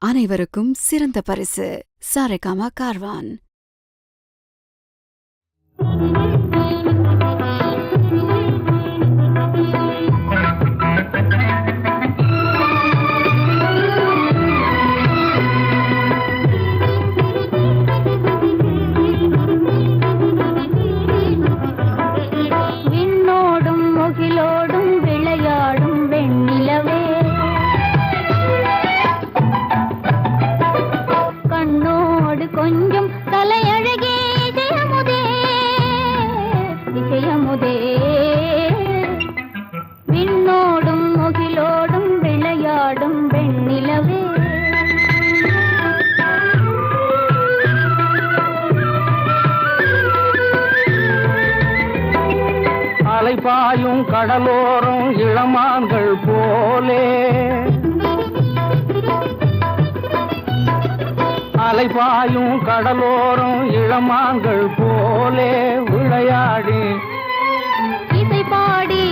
அனைவருக்கும் சிறந்த பரிசு சாரேகாமா கார்வான். விண்ணோடும் முகிலோடும் விளையாடும் வெண்ணிலவே, கண்ணோடு கொஞ்சம் தலையழகே இசையமுதே இசையமுதே. விண்ணோடும் முகிலோடும் விளையாடும் வெண்ணிலவே, அலைபாயும் கடலோரம் இளமான்கள் போலே, அலைபாயும் கடலோரம் இளமான்கள் போலே விளையாடி இசை பாடி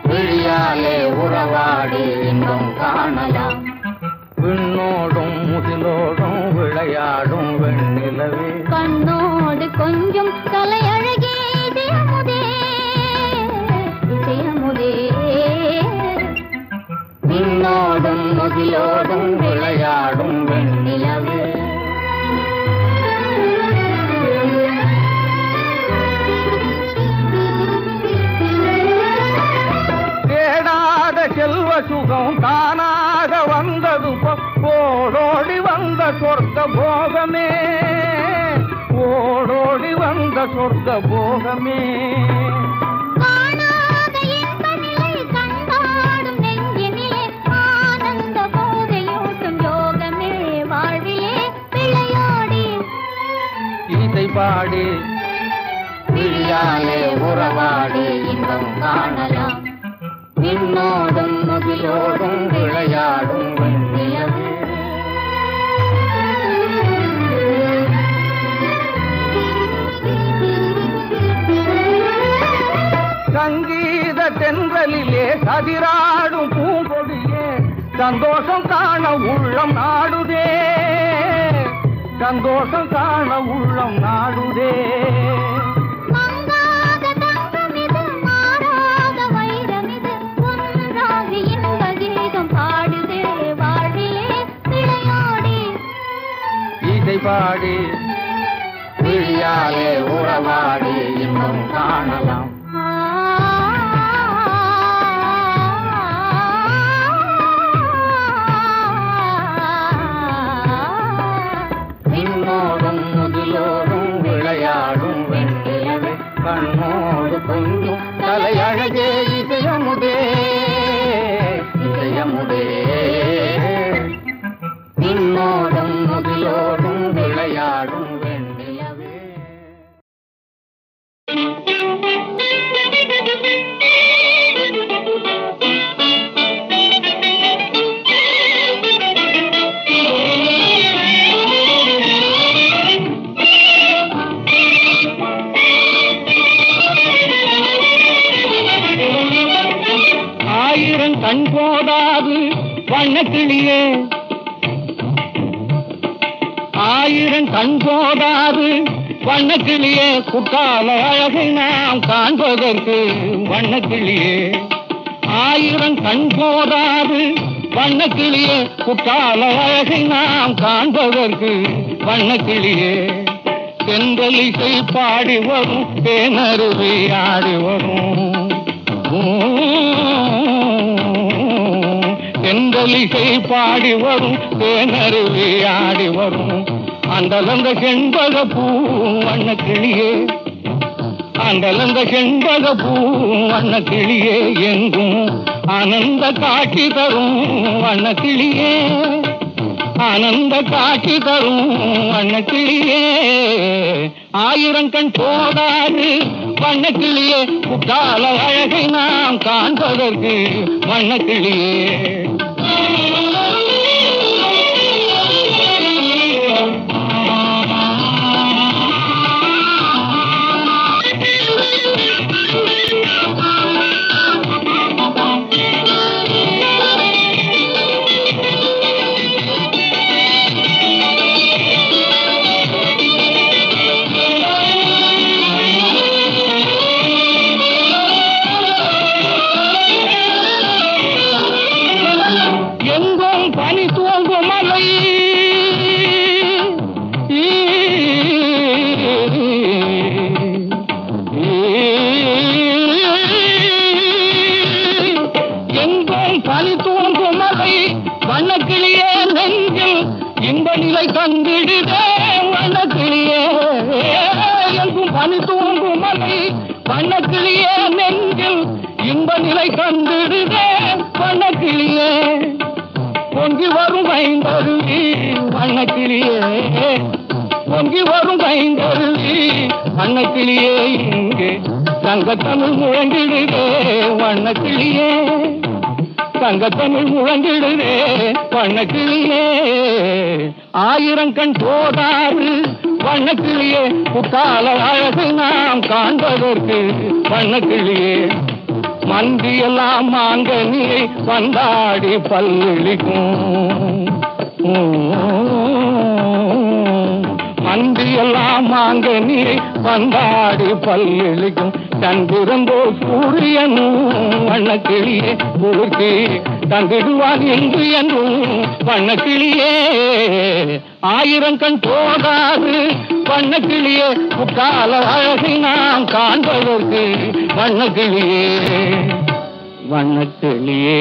விழியாலே உறவாடி இன்பம் காணலாம். விண்ணோடும் முகிலோடும் விளையாடும் வெண்ணிலவே, கண்ணோடு கொஞ்சம் தலையழகே இசையமுதே இசையமுதே. விண்ணோடும் முகிலோடும் விளையாடும் வெண்ணிலவே. தேடாத செல்வ சுகம் தானாக வந்தது, ஓடோடி வந்த சொர்க்க போகமே, ஓடோடி வந்த சொர்க்க போகமே. காணாத இன்ப நிலை கண்டாடும் நெஞ்சினிலே, ஆனந்த போதையூட்டும் யோகமே வாழ்விலே விளையாடி இசை பாடி விழியாலே உறவாடி இன்பம் காணலாம். விண்ணோடும் முகிலோடும் விளையாடும் வெண்ணிலவே. சங்கீத தென்றலிலே சதிராடும் பூங்கொடியே, சந்தோஷம் காண உள்ளம் நாடுதே, சந்தோஷம் காண உள்ளம் நாடுதே. மங்காத தங்கமிது மாறாத வைரமிது, ஒன்றாகி இன்ப கீதம் பாடுதே வாழ்விலே விளையாடி இசை பாடி விழியாலே உறவாடி இன்பம் காணலாம். விண்ணோடும் முகிலோடும் விளையாடும் வெண்ணிலவே, கண்ணோடு கொஞ்சம் தலையழகே இசையமுதே இசையமுதே. விண்ணோடும் முகிலோடும் விளையாடும் வெண்ணிலவே. ஆயிரம் கண் போதாது வண்ணக்கிளியே, ஆயிரம் கண் போதாது வண்ணக்கிளியே, குற்றால அழகை நாம் காண்பதற்கு வண்ணக்கிளியே. ஆயிரம் கண் போதாது வண்ணக்கிளியே, குற்றால அழகை நாம் காண்பதற்கு வண்ணக்கிளியே. செந்தலிசை பாடி வரும் தேனருவி ஆடி வரும், செந்தலிசை பாடி வரும் தேனருவி ஆடி வரும். அந்தலந்த செண்பக பூ வண்ணக்கிளியே, அந்தலந்த செண்பக பூ வண்ணக்கிளியே, எங்கும் ஆனந்த காட்சி தரும் வண்ணக்கிளியே, ஆனந்த காட்சி தரும் வண்ணக்கிளியே. ஆயிரம் கண் போதாது வண்ணக்கிளியே, குற்றால அழகை நாம் காண்பதற்கு வண்ணக்கிளியே. பனி தூங்கும் மலை எங்கும் பனி தூங்கும் மலை வண்ணக்கிளியே நெஞ்சில் இன்ப நிலை தந்திடுதே வண்ணக்கிளியே எங்கும் பனி தூங்கும் மலை வண்ணக்கிளியே நெஞ்சில் இன்ப நிலை தந்திடுதே வண்ணக்கிளியே பொங்கி வரும் ஐந்தருவி வண்ணக்கிளியே பொங்கி வரும் ஐந்தருவி வண்ணக்கிளியே இங்கே சங்கத்தமிழ் முழங்கிடுதே வண்ணக்கிளியே சங்கத்தமிழ் முழங்கிடுதே வண்ணக்கிளியே ஆயிரம் கண் போதாறு வண்ணக்கிளியே புத்தால அழகு நாம் காண்பதற்கு வண்ணக்கிளியே மந்தியெல்லாம் மாங்கனியை வந்தாடி பல்லிழிக்கும் மந்தியெல்லாம் மாங்கனியை வந்தாடி பல்லிழிக்கும் தந்திருந்தோ சூரியனும் வண்ணக்கிளியே குளிர்ச்சி தந்திடுவான் என்று என்றும் வண்ணக்கிளியே ஆயிரம் கண் போதாது வண்ணக்கிளியே புக்கால அழகை நாம் காண்பதற்கு வண்ணக்கிளியே வண்ணக்கிளியே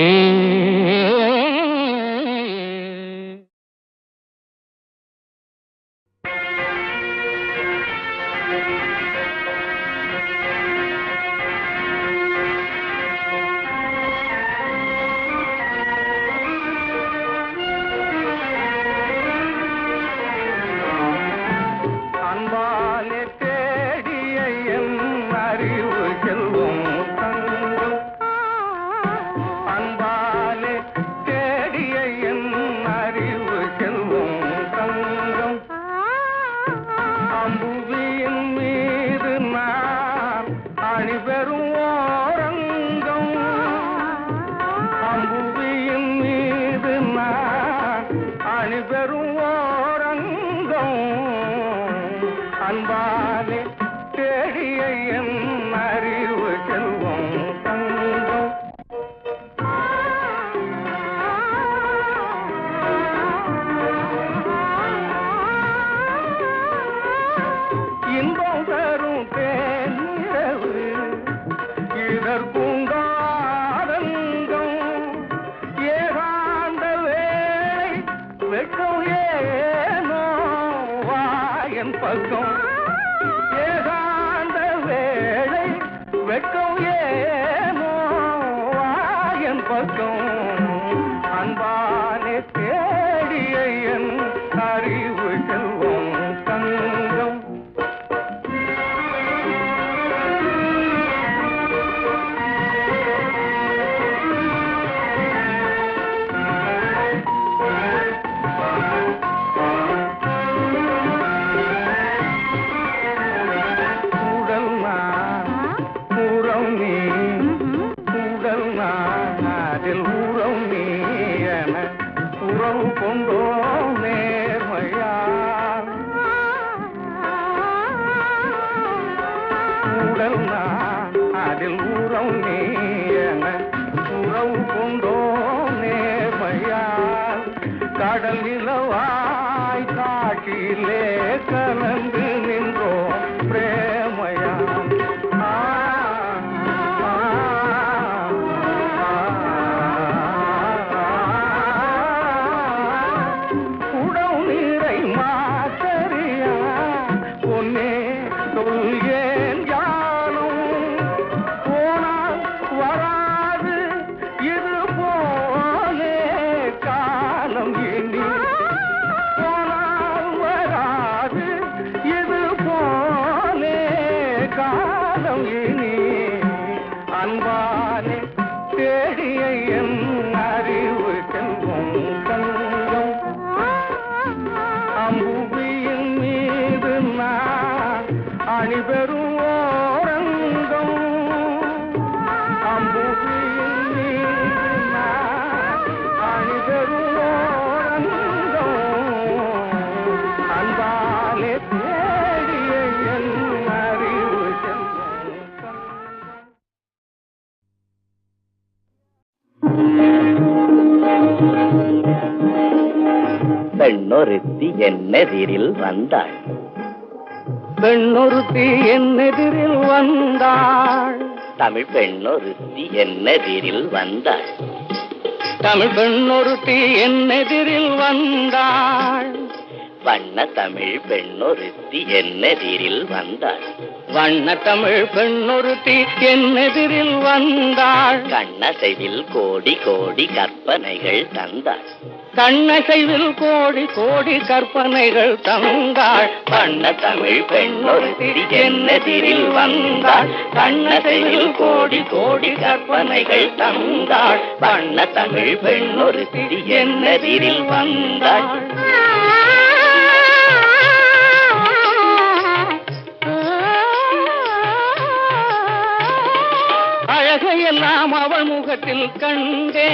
பெண்ணொருத்தி என்னெதிரில் வந்தாள். பெண்ணொருத்தி என்னெதிரில் வந்தாள். தமிழ் பெண்ணொருத்தி என்னெதிரில் வந்தாள். தமிழ் பெண்ணொருத்தி என்னெதிரில் வந்தாள். வண்ண தமிழ் பெண்ணொருத்தி என்னெதிரில் வந்தாள். வண்ண தமிழ் பெண்ணொருத்தி என்னெதிரில் வந்தாள். கண்ணசைவில் கோடி கோடி கற்பனைகள் தந்தாள். கண்ணசைவில் கோடி கோடி கற்பனைகள் தந்தாள். வண்ண தமிழ் பெண்ணொருத்தி என்னெதிரில் வந்தாள். கண்ணசைவில் கோடி கோடி கற்பனைகள் தந்தாள். வண்ண தமிழ் பெண்ணொருத்தி என்னெதிரில் வந்தாள். அழகையெல்லாம் அவள் முகத்தில் கண்டே.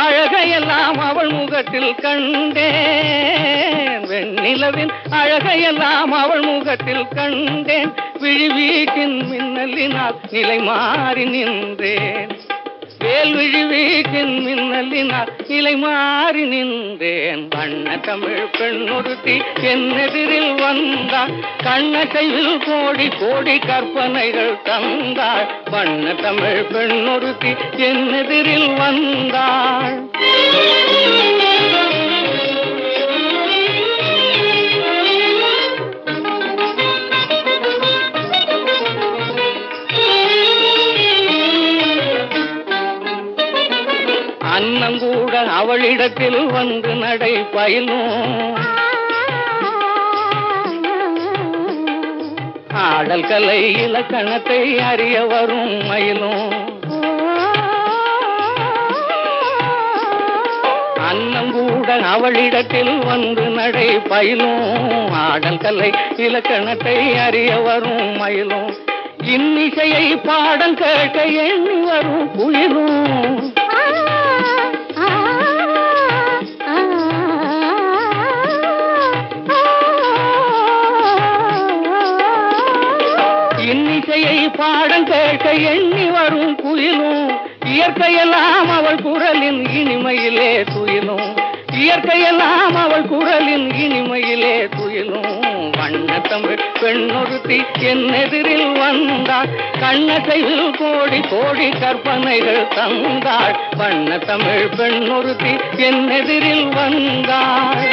அழகையெல்லாம் அவள் முகத்தில் கண்டேன். வெண்ணிலவின் அழகையெல்லாம் அவள் முகத்தில் கண்டேன். விழிவீட்டின் மின்னலினால் நிலை மாறி நின்றேன். வேல்விழி வீட்டின் மின்னலினால் நிலை மாறி நின்றேன். வண்ண தமிழ் பெண்ணொருத்தி என்னெதிரில் வந்தாள். கண்ணசைவில் கோடி கோடி கற்பனைகள் தந்தாள். வண்ண தமிழ் பெண்ணொருத்தி என்னெதிரில் வந்தாள். அன்னங்கூட அவளிடத்தில் வந்து நடை பயிலும். ஆடல் கலை இலக்கணத்தை அறிய வரும் மயிலும். அன்னங்கூட அவளிடத்தில் வந்து நடை பயிலும். ஆடல் கலை இலக்கணத்தை அறிய வரும் மயிலும். இன்னிசையை பாடம் கேட்க எண்ணி வரும் குயிலும். இன்னிசையை பாடம் கேட்க எண்ணி வரும் குயிலும். இயற்கையெல்லாம் அவள் குரலின் இனிமையிலே துயிலும். இயற்கையெல்லாம் அவள் குரலின் இனிமையிலே துயிலும். வண்ண தமிழ் பெண்ணொருத்தி என்னெதிரில் வந்தாள். கண்ணசைவில் கோடி கோடி கற்பனைகள் தந்தாள். வண்ண தமிழ் பெண்ணொருத்தி என்னெதிரில் வந்தாள்.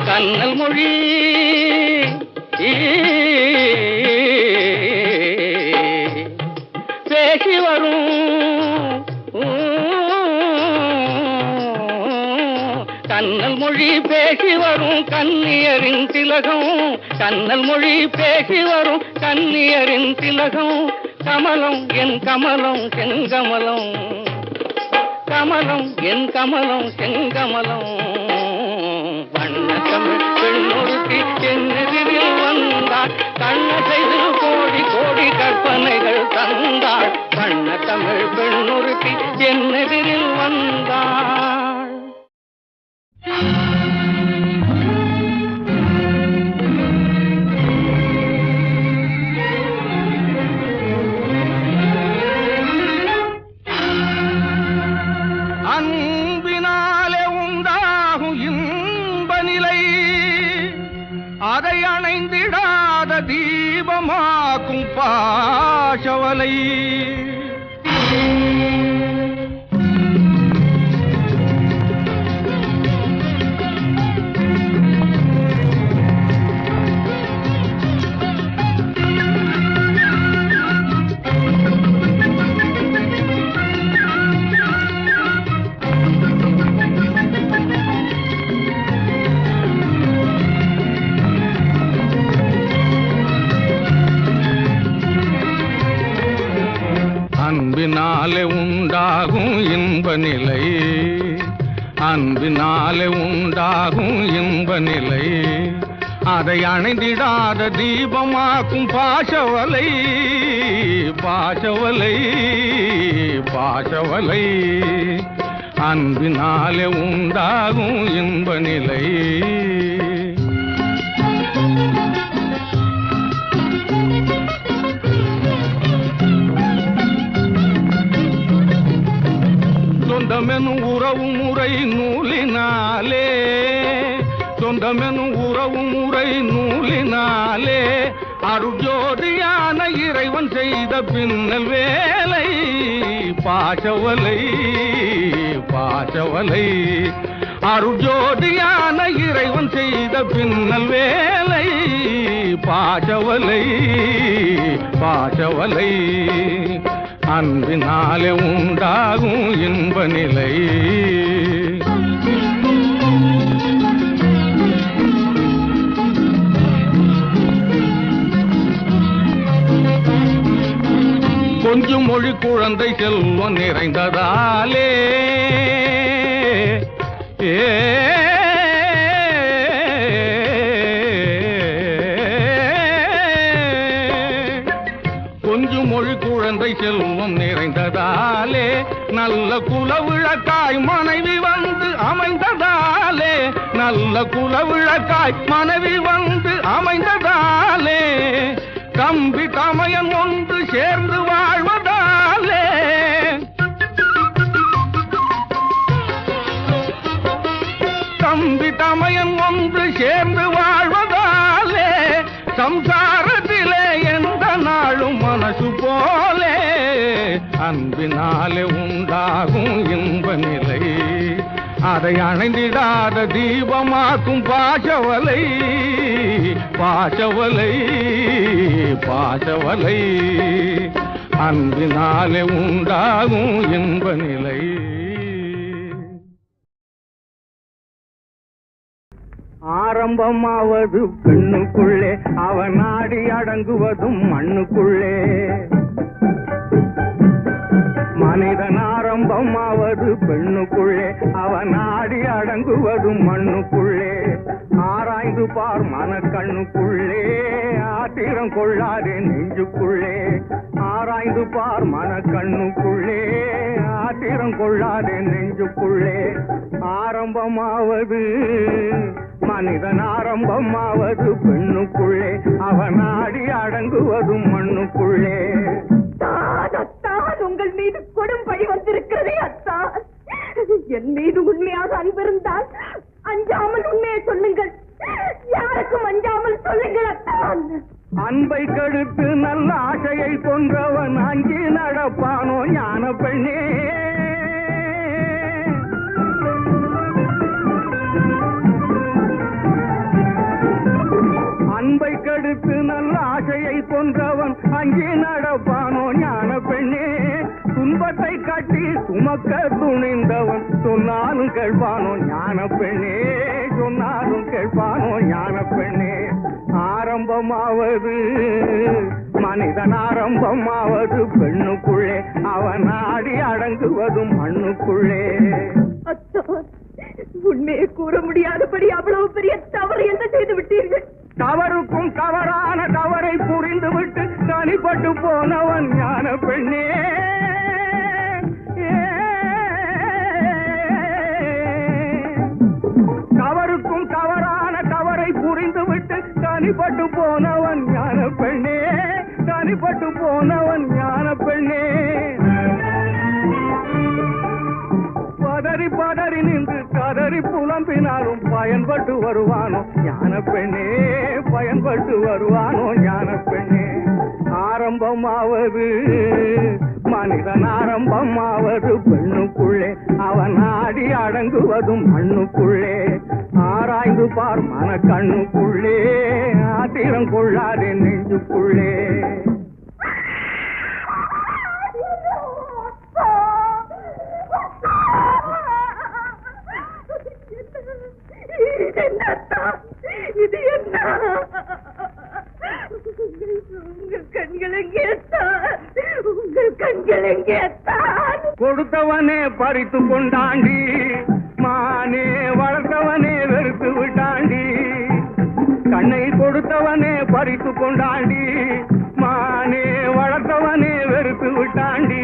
கண்ணல் மொழி பேசி வரும். கண்ணல் மொழி பேசி வரும் கன்னியரின் திலகம். கண்ணல் மொழி பேசி வரும் கன்னியரின் திலகம். கமலம் என் கமலம் செங்கமலம். கமலம் என் கமலம் செங்கமலம். வண்ண தமிழ் பெண்ணொருத்தி என்னெதிரில் வந்தாள். கண்ணசைவில் கோடி கோடி கற்பனைகள் தந்தாள். வண்ண தமிழ் பெண்ணொருத்தி என்னெதிரில் வந்தாள். அன்பினாலே உண்டாகும் இன்ப நிலை அதை அணைந்திடாத தீபமாக்கும் பாசவலை. அன்பினாலே உண்டாகும் இன்ப நிலை. அன்பினாலே உண்டாகும் இன்ப நிலை அதை அணைந்திடாத தீபமாக்கும் பாசவலை. பாசவலை பாசவலை அன்பினாலே உண்டாகும் இன்ப நிலை. சொந்தமெனும் உறவு முறை நூலினாலே சொந்தமெனும் உறவு முறை நூலினாலே அருஜோதியான இறைவன் செய்த பின்னல் வேலை பாசவலை பாசவலை அருஜோதியான இறைவன் செய்த பின்னல் வேலை பாசவலை பாசவலை அன்பினாலே உண்டாகும் இன்ப நிலை. கொஞ்சம் மொழி குழந்தை செல்வம் நிறைந்ததாலே கொஞ்சம் மொழி குழந்தை செல்வம் நிறைந்ததாலே நல்ல குலவிளக்காய் மனைவி வந்து அமைந்ததாலே நல்ல குலவிளக்காய் மனைவி வந்து அமைந்ததாலே தம்பி தமையன் ஒன்று சேர்ந்து வாழ்வதாலே தம்பி தமையன் ஒன்று சேர்ந்து வாழ்வதாலே சம்சாரத்திலே எந்த நாளும் மனசு போலே அன்பினாலே உண்டாகும் இன்ப நிலை. அதை அணைந்திடாத தீபமாக்கும் பாசவலை பாசவலை பாசவலை அன்பினாலே உண்டாகும் இன்ப நிலை. ஆரம்பமாவது பெண்ணுக்குள்ளே அவன் நாடி அடங்குவதும் மண்ணுக்குள்ளே மனிதன் ஆரம்பமாவது பெண்ணுக்குள்ளே அவன் நாடி அடங்குவதும் மண்ணுக்குள்ளே ஆராய்ந்து பார் மனக்கண்ணுக்குள்ளே ஆத்திரம் கொள்ளாதே நெஞ்சுக்குள்ளே ஆராய்ந்து பார் மனக்கண்ணுக்குள்ளே ஆத்திரம் கொள்ளாதே நெஞ்சுக்குள்ளே ஆரம்பமாவது மனிதன் ஆரம்பமாவது பெண்ணுக்குள்ளே அவன் நாடி அடங்குவதும் மண்ணுக்குள்ளே. உங்கள் மீது கொடும் பழி வந்திருக்கிறதே அத்தா. என் மீது உண்மையாக அன்பிருந்தால் அஞ்சாமல் உண்மையை சொல்லுங்கள். யாருக்கும் அஞ்சாமல் சொல்லுங்கள் அத்தான். அன்பை கெடுத்து நல்ல ஆசையை கொன்றவன் அஞ்சி நடப்பானோ ஞான பெண்ணே. அன்பை கெடுத்து நல்ல ஆசையை கொன்றவன் அஞ்சி நடப்பானோ ஞான பெண்ணே. துன்பத்தை காட்டி சுமக்க துணிந்தவன் சொன்னாலும் கேட்பானோ ஞான பெண்ணே. சொன்னாலும் கேட்பானோ ஞான பெண்ணே. ஆரம்பமாவது மனிதன் ஆரம்பமாவது பெண்ணுக்குள்ளே அவன் நாடி அடங்குவதும் மண்ணுக்குள்ளே. உண்மையை கூற முடியாதபடி அவ்வளவு பெரிய தவறு என்ன செய்து விட்டீர்கள்? தவறுக்கும் தவறான தவறை புரிந்துவிட்டு தனிப்பட்டு போனவன் ஞான பெண்ணே. தவறுக்கும் தவறான தவறை புரிந்துவிட்டு தனிப்பட்டு போனவன் ஞான பெண்ணே. தனிப்பட்டு போனவன் ஞான பெண்ணே. பதறி பதறி நின்று கதறி புலம்பினாலும் பயன்பட்டு வருவானோ ஞான பெண்ணே. பயன்பட்டு வருவானோ ஞான பெண்ணே. ஆரம்பமாவது மனிதன் ஆரம்பமாவது பெண்ணுக்குள்ளே அவன் நாடி அடங்குவதும் மண்ணுக்குள்ளே. ஆராய்ந்து பார் மனக்கண்ணுக்குள்ளே ஆத்திரம் கொள்ளாதே நெஞ்சுக்குள்ளே. இது என்ன? உங்கள் கண்கள் எங்கே? உங்கள் கண்கள் எங்கே? கொடுத்தவனே பறித்து கொண்டாண்டி மானே. வளர்த்தவனே வெறுத்து விட்டாண்டி. கண்ணை கொடுத்தவனே பறித்து கொண்டாண்டி மானே. வளர்த்தவனே வெறுத்து வெறுத்து விட்டாண்டி.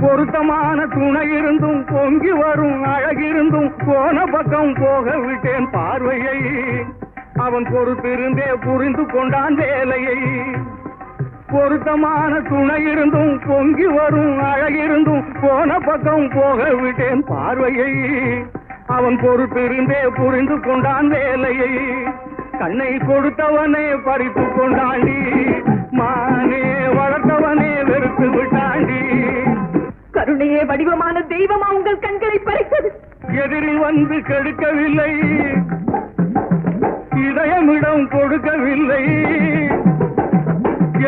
பொருத்தமான துணை இருந்தும் பொங்கி வரும் அழகிருந்தும் போன பக்கம் போக விட்டேன் பார்வையை. அவன் பொறுத்திருந்தே புரிந்து கொண்டான் வேலையை. பொருத்தமான துணை இருந்தும் பொங்கி வரும் அழகிருந்தும் போன பக்கம் போக விட்டேன் பார்வையை. அவன் பொறுத்திருந்தே புரிந்து கொண்டான் வேலையை. கண்ணை கொடுத்தவனே பறித்து கொண்டாண்டி. மானே வளர்த்தவனே வெறுத்து விட்டாண்டி. கருணையே வடிவமான தெய்வமா உங்கள் கண்களை பறித்தது. எதிரில் வந்து கெடுக்கவில்லை, இதயமிடம் கொடுக்கவில்லை.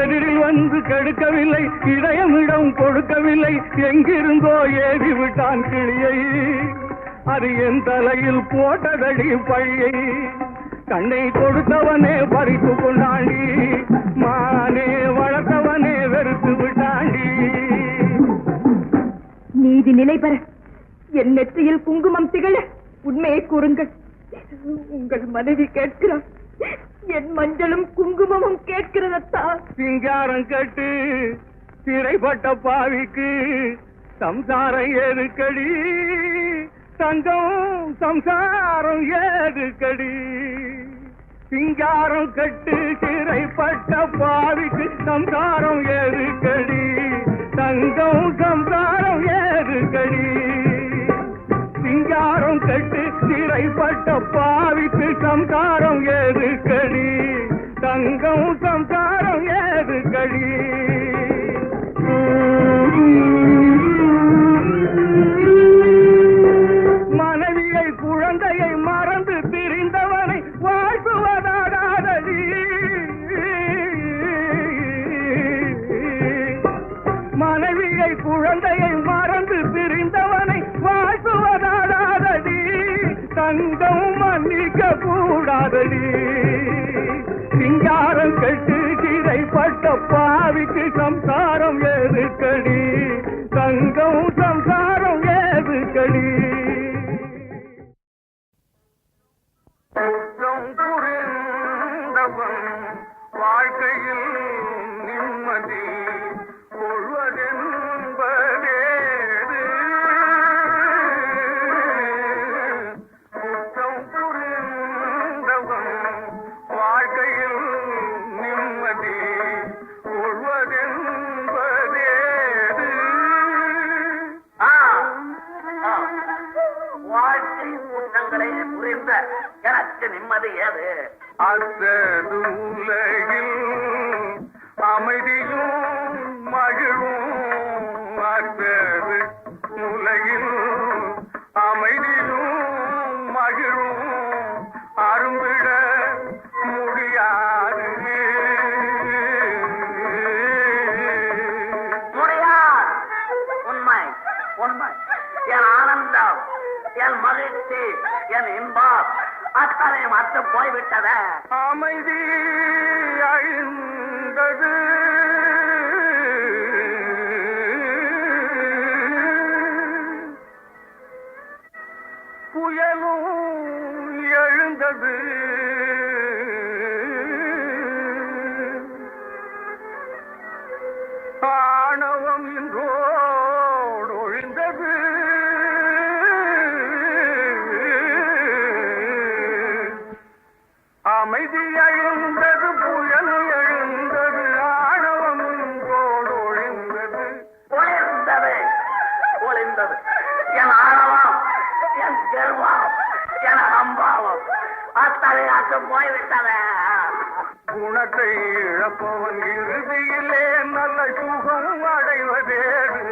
எதிரில் வந்து கெடுக்கவில்லை, இதயமிடம் கொடுக்கவில்லை. எங்கிருந்தோ ஏறி விட்டான் கிளியை. அது என் தலையில் போட்டதடி பழியை. கண்ணை கொடுத்தவனே பறித்து கொண்டாண்டி. மானே வளர்த்தவனே வெறுத்து விட்டாண்டி. நீதி நிலை பெற என் நெற்றியில் குங்குமம் திகழ உண்மையை கூறுங்கள். உங்கள் மனைவி கேட்கிறார், என் மஞ்சளும் குங்குமமும் கேட்கிறதா? சிங்காரம் கட்டு சிறைப்பட்ட பாவிக்கு சம்சாரம் ஏதுக்கடி. தங்கம் சம்சாரம் ஏதுக்கடி. சிங்காரம் கட்டு சிறைப்பட்ட பாவிக்கு சம்சாரம் ஏதுக்கடி. தங்கம் சம்சாரம் ஏதுக்கடி. சிங்காரம் கட்டு சிறைப்பட்ட பாவிக்கு சம்சாரம் ஏதுக்கடி. தங்கம் சம்சாரம் ஏதுக்கடி. மனைவியை குழந்தையை மறந்து திரிந்தவனை வாழ்த்துவதாகாதடி. மனைவியை குழந்தையை மறந்து திரிந்தவனை வாழ்த்துவதாகாதடி. தங்கம் மன்னிக்க கூடாதடி. சிங்காரம் கட்டு சிறைப்பட்ட பாவிக்கு சம்சாரம் ஏதுக்கடி. தங்கம் சம்சாரம் ஏதுக்கடி. வாழ்க்கையில் நிம்மதி கொள்வதென்பதேது. குற்றம் புரிந்தவன் வாழ்க்கையில் நிம்மதி கொள்வதென்பதேது. வாழ்க்கை குற்றங்களை புரிந்த எனக்கு நிம்மதி ஏது? அத்தது உலகில் அமைதியும் மகிழும். அத்தது உலகில் அமைதியும் மகிழும். அரும்பிட முடியாது. முடியாது. உண்மை உண்மை. என் ஆனந்தம், என் மகிழ்ச்சி, என் இன்பம் அத்தனை மற்ற போய்விட்டத. அமைதி அழிந்தது. புயலும் எழுந்தது. ஆணவம் இன்றோடு ஒழிந்தது. அமைதி எழுந்தது, புயல் எழுந்தது. ஆணவம் இன்றோடு ஒழிந்தது. ஒளிர்ந்தது ஒளிர்ந்தது. என் ஆணவம், என் கர்வம், என் அம்பாவம் அத்தனை அற்று போய்விட்டத. குணத்தை இழப்பவன் இறுதியிலே நல்ல சுகம் அடைவதேது.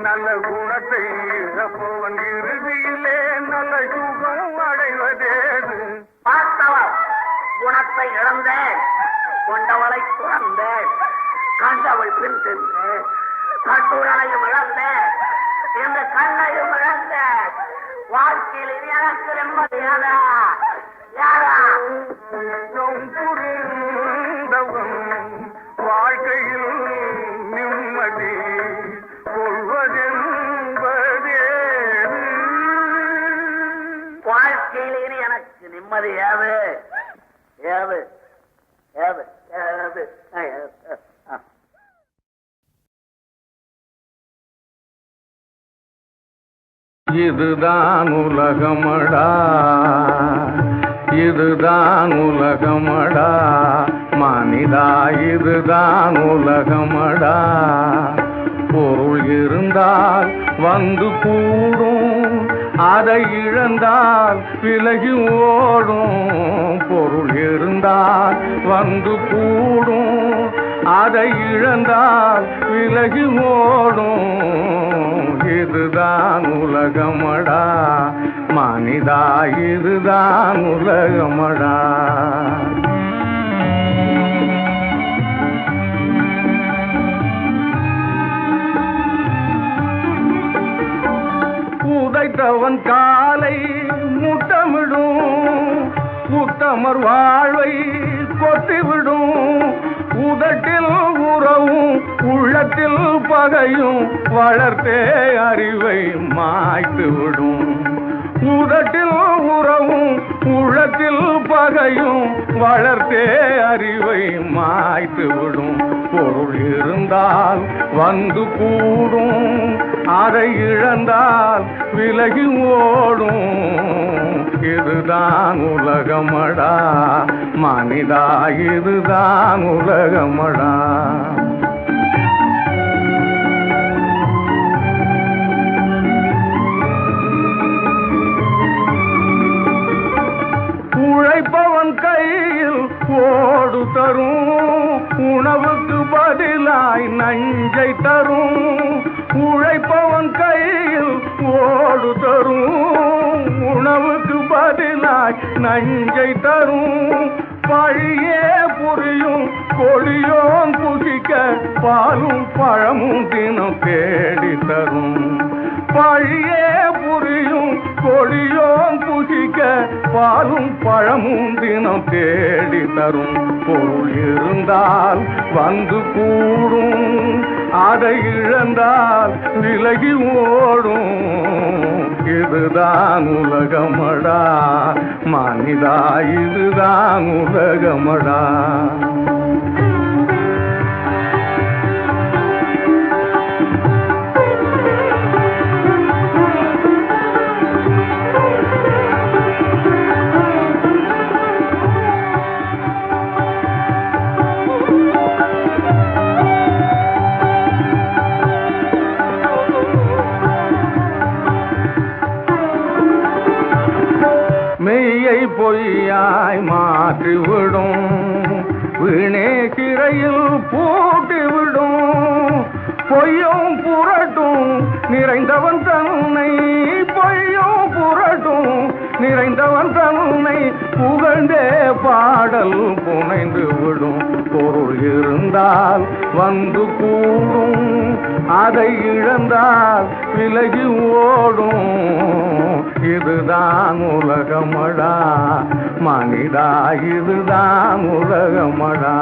நல்ல குணத்தை இழப்பவன் இறுதியிலே நல்ல சுகம் அடைவதேது. பார்த்தவன் குணத்தை இழந்தேன், கொண்டவளை துறந்தேன், கண்டவள் பின் சென்றேன், கட்டுடலையும் இழந்தேன், இந்த கண்ணையும் இழந்தேன். வாழ்க்கையில் இனி எனக்கு நிம்மதியாதா? யாரா? புரிந்தவன் வாழ்க்கையில் நிம்மதி கொள்வதென்பதேது. வாழ்க்கையில் இனி எனக்கு நிம்மதி ஏது? ஏது? ஏது? ஏது? இதுதான் உலகமடா, இதுதான் உலகமடா, மனிதா இதுதான் உலகமடா. பொருள் இருந்தால் வந்து கூடும், அதை இழந்தால் விலகி ஓடும். பொருள் இருந்தால் வந்து கூடும், அதை இழந்தால் விலகி ஓடும். இதுதான் உலகமடா, மனிதா இதுதான் உலகமடா. உதைத்தவன் காலை முட்டமிடும், உத்தமர் வாழ்வை கொத்திவிடும். உதட்டில் உறவும் உள்ளத்தில் பகையும் வளர்த்தே அறிவை மாய்த்து விடும். உதட்டில் உறவும் உள்ளத்தில் பகையும் வளர்த்தே அறிவை மாய்த்து விடும். பொருள் இருந்தால் வந்து கூடும், அதை இழந்தால் விலகி ஓடும். இதுதான் உலகமடா, மனிதா இதுதான் உலகமடா. உழைப்பவன் கையில் ஓடு தரும், உணவுக்கு பதிலாய் நஞ்சை தரும். உழைப்பவன் கையில் ஓடு தரும், உணவுக்கு பதிலாய் நஞ்சை தரும். பழியே புரியும் கொடியோன் புசிக்க பாலும் பழமும் தினம் தேடி தரும். பழியே புரியும் கொடியோன் புசிக்க பாலும் பழமும் தினம் தேடி தரும். பொருள் இருந்தால் வந்து கூடும், அதை இழந்தால் விலகி ஓடும். இதுதான் உலகமடா, மனிதா இதுதான் உலகமடா. மெய்யை பொய்யாய் மாற்றிவிடும், வீணே சிறையில் பூட்டிவிடும். பொய்யும் புரட்டும் நிறைந்தவன் தன்னை, பொய்யும் புரட்டும் நிறைந்தவன் தன்னை புகழ்ந்தே பாடல் புனைந்து விடும். பொருள் இருந்தால் வந்து கூடும், அதை இழந்தால் விலகி ஓடும். இதுதான் உலகமடா, மனிதா இதுதான் உலகமடா.